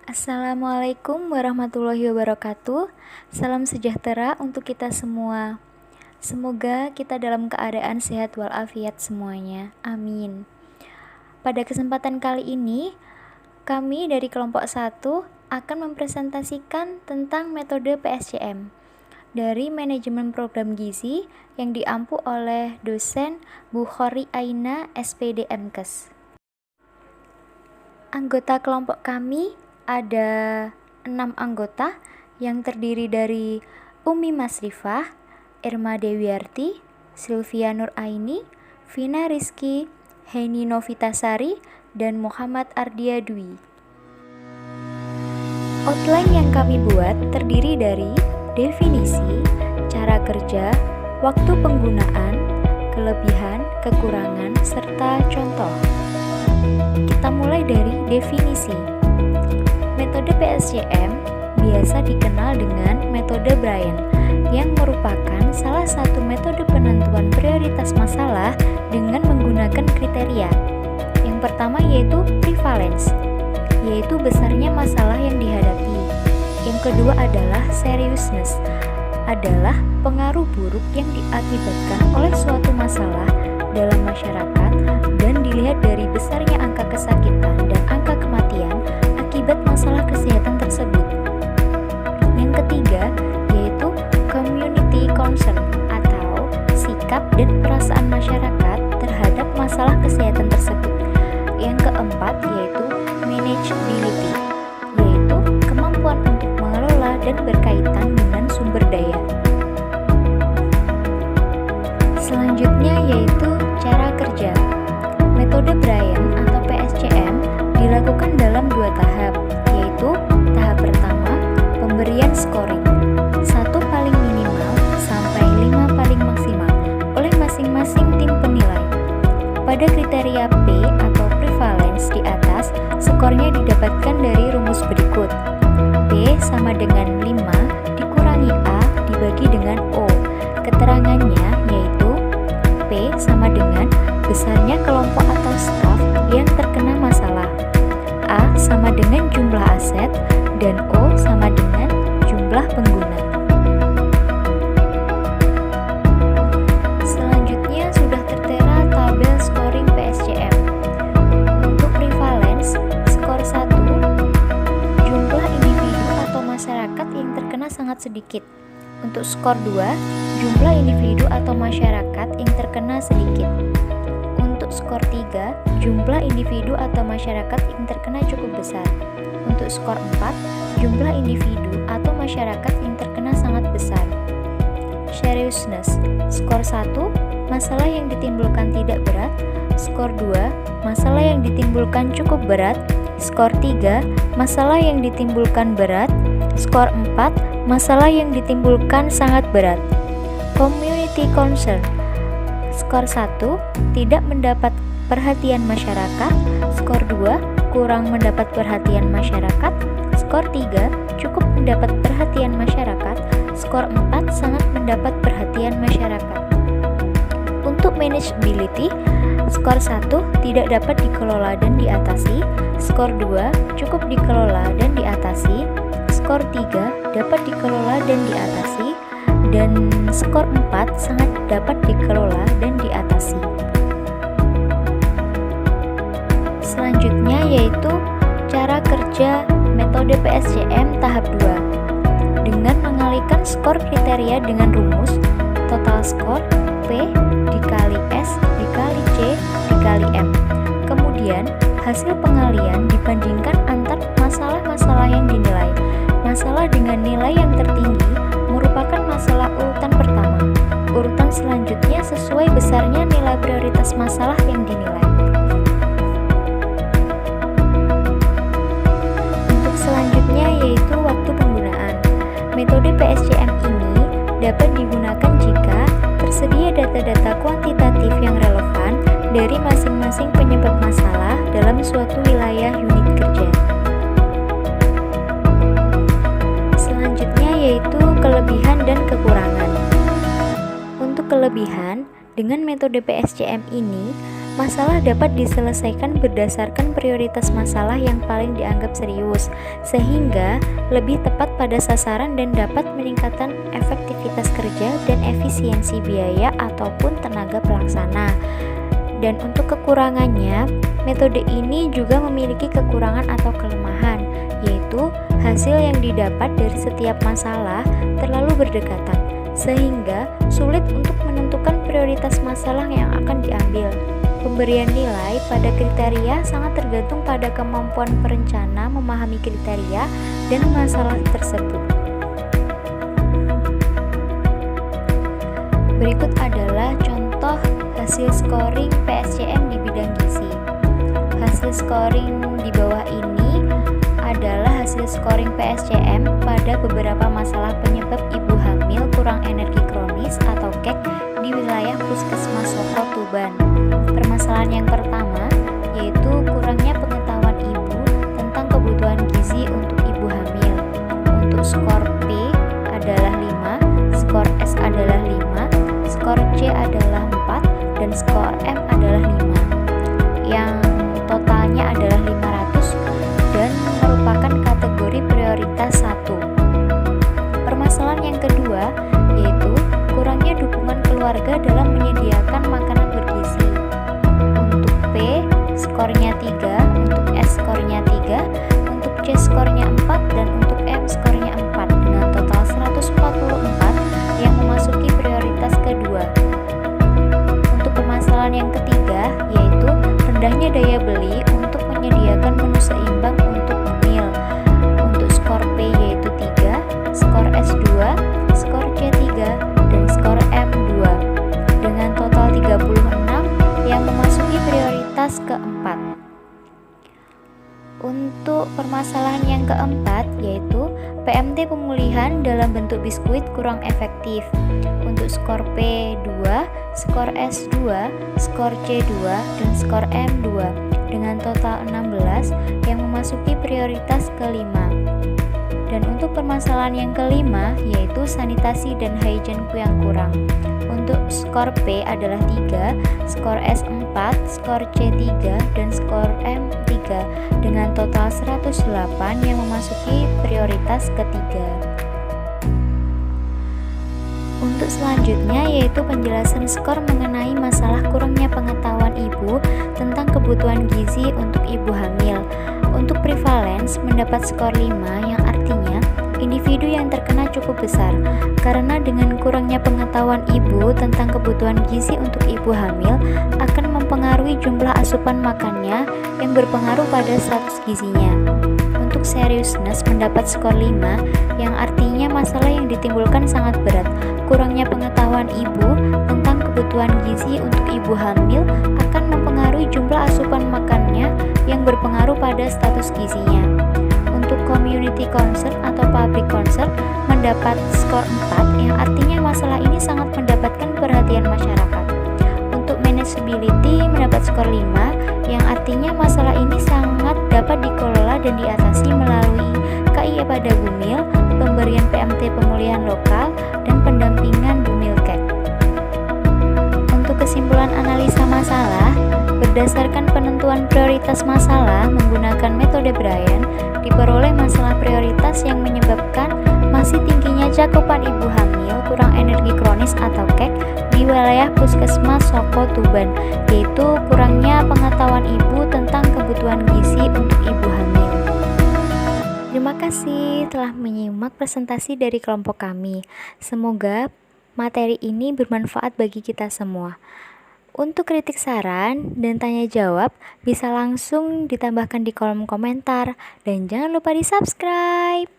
Assalamualaikum warahmatullahi wabarakatuh. Salam sejahtera untuk kita semua. Semoga kita dalam keadaan sehat walafiat semuanya. Amin. Pada kesempatan kali ini, kami dari kelompok 1 akan mempresentasikan tentang metode PSJM dari Manajemen Program Gizi yang diampu oleh dosen Bu Khori Aina SPD MKes. Anggota kelompok kami ada 6 anggota yang terdiri dari Umi Masrifah, Irma Dewiarti, Sylvia Nur Aini, Vina Rizky, Heni Novitasari, dan Muhammad Ardia Dwi. Outline yang kami buat terdiri dari definisi, cara kerja, waktu penggunaan, kelebihan, kekurangan, serta contoh. Kita mulai dari definisi. Metode PSJM biasa dikenal dengan metode Bryan yang merupakan salah satu metode penentuan prioritas masalah dengan menggunakan kriteria. Yang pertama yaitu prevalence, yaitu besarnya masalah yang dihadapi. Yang kedua adalah seriousness, adalah pengaruh buruk yang diakibatkan oleh suatu masalah dalam masyarakat dan dilihat dari besarnya angka kesakitan dan angka kematian akibat masalah kesehatan tersebut. Yang ketiga yaitu community concern atau sikap dan perasaan masyarakat terhadap masalah kesehatan tersebut. Yang keempat yaitu manageability, yaitu kemampuan untuk mengelola dan berkaitan dengan sumber daya. Selanjutnya yaitu cara kerja. Metode Bryan atau PSJM dilakukan dalam 2 tahap, yaitu tahap pertama, pemberian scoring 1 paling minimal sampai 5 paling maksimal oleh masing-masing tim penilai. Pada kriteria P atau prevalence di atas, skornya didapatkan dari rumus berikut. P sama dengan 5 dikurangi A dibagi dengan O. Keterangannya yaitu P sama dengan besarnya kelompok atau staf yang terkena masalah, A sama dengan jumlah aset, dan O sama dengan jumlah pengguna. Selanjutnya sudah tertera tabel scoring PSJM. Untuk prevalence, skor 1, jumlah individu atau masyarakat yang terkena sangat sedikit. Untuk skor 2, jumlah individu atau masyarakat yang terkena sedikit. Untuk skor 3, jumlah individu atau masyarakat yang terkena cukup besar. Untuk skor 4, jumlah individu atau masyarakat yang terkena sangat besar. Seriousness, skor 1, masalah yang ditimbulkan tidak berat. Skor 2, masalah yang ditimbulkan cukup berat. Skor 3, masalah yang ditimbulkan berat. Skor 4, masalah yang ditimbulkan sangat berat. Community concern, skor 1, tidak mendapat perhatian masyarakat. Skor 2, kurang mendapat perhatian masyarakat. Skor 3, cukup mendapat perhatian masyarakat. Skor 4, sangat mendapat perhatian masyarakat. Untuk manageability, skor 1, tidak dapat dikelola dan diatasi. Skor 2, cukup dikelola dan diatasi. Skor 3, dapat dikelola dan diatasi. Dan skor 4 sangat dapat dikelola dan diatasi. Selanjutnya yaitu cara kerja metode PSJM tahap 2 dengan mengalihkan skor kriteria dengan rumus total skor P dikali S dikali C dikali M. Kemudian hasil pengalian dibandingkan antar masalah-masalah yang dinilai. Masalah dengan nilai yang tertinggi merupakan masalah urutan pertama. Urutan selanjutnya sesuai besarnya nilai prioritas masalah yang dinilai. Untuk selanjutnya yaitu waktu penggunaan. Metode PSJM ini dapat digunakan jika tersedia data-data kuantitatif yang relevan dari masing-masing penyebab masalah dalam suatu wilayah unit kerja. Selanjutnya yaitu kelebihan dan kekurangan. Untuk kelebihan, dengan metode PSJM ini Masalah dapat diselesaikan berdasarkan prioritas masalah yang paling dianggap serius, sehingga lebih tepat pada sasaran dan dapat meningkatkan efektivitas kerja dan efisiensi biaya ataupun tenaga pelaksana. Dan untuk kekurangannya, metode ini juga memiliki kekurangan atau kelemahan, yaitu hasil yang didapat dari setiap masalah terlalu berdekatan, sehingga sulit untuk menentukan prioritas masalah yang akan diambil. Pemberian nilai pada kriteria sangat tergantung pada kemampuan perencana memahami kriteria dan masalah tersebut. Berikut adalah contoh hasil scoring PSCM di bidang gizi. Hasil scoring di bawah ini adalah hasil scoring PSCM pada beberapa masalah penyebab ibu hamil kurang energi kronis atau KEK di wilayah Puskesmas Soko, Tuban. Permasalahan yang pertama yaitu kurangnya pengetahuan ibu tentang kebutuhan gizi untuk ibu hamil. Untuk skor P adalah 5, skor S adalah 5, skor C adalah 4, dan skor M adalah 5. Yang totalnya adalah 500 dan merupakan kategori prioritas 1. Permasalahan yang kedua yaitu kurangnya dukungan keluarga dalam menyediakan makanan bergizi. Untuk P skornya 3, untuk S skornya 3, untuk C skornya 4, dan untuk M skornya 4 dengan total 144 yang memasuki prioritas kedua. Untuk permasalahan yang ketiga yaitu rendahnya daya beli untuk menyediakan menu seimbang untuk hamil. Untuk skor P yaitu 3, skor S 2, skor C 3, dan skor M 2 dengan total 36 yang memasuki prioritas keempat. Untuk permasalahan yang keempat yaitu PMT pemulihan dalam bentuk biskuit kurang efektif. Untuk skor P 2, skor S 2, skor C 2, dan skor M 2 dengan total 16 yang memasuki prioritas kelima. Dan untuk permasalahan yang kelima yaitu sanitasi dan hygiene yang kurang. Untuk skor P adalah 3, skor S 4, skor C 3, dan skor M 3 dengan total 108 yang memasuki prioritas ketiga. Untuk selanjutnya yaitu penjelasan skor mengenai masalah kurangnya pengetahuan ibu tentang kebutuhan gizi untuk ibu hamil. Untuk prevalence mendapat skor 5 yang artinya individu yang terkena cukup besar karena dengan kurangnya pengetahuan ibu tentang kebutuhan gizi untuk ibu hamil akan mempengaruhi jumlah asupan makannya yang berpengaruh pada status gizinya. Untuk seriousness mendapat skor 5 yang artinya masalah yang ditimbulkan sangat berat. Kurangnya pengetahuan ibu tentang kebutuhan gizi untuk ibu hamil akan mempengaruhi jumlah asupan makannya yang berpengaruh pada status gizinya. Untuk community concern atau public concern mendapat skor 4 yang artinya masalah ini sangat mendapatkan perhatian masyarakat. Untuk manageability mendapat skor 5 yang artinya masalah ini sangat dapat dikelola dan diatasi melalui KIE pada Bumil, pemberian PMT pemulihan lokal, dan pendampingan Bumilkes. Untuk kesimpulan analisa masalah, berdasarkan penentuan prioritas masalah menggunakan metode Bryan, diperoleh masalah prioritas yang menyebabkan masih tingginya cakupan ibu hamil kurang energi kronis atau KEK di wilayah Puskesmas Soko, Tuban, yaitu kurangnya pengetahuan ibu tentang kebutuhan gizi untuk ibu hamil. Terima kasih telah menyimak presentasi dari kelompok kami. Semoga materi ini bermanfaat bagi kita semua. Untuk kritik saran dan tanya jawab bisa langsung ditambahkan di kolom komentar dan jangan lupa di subscribe.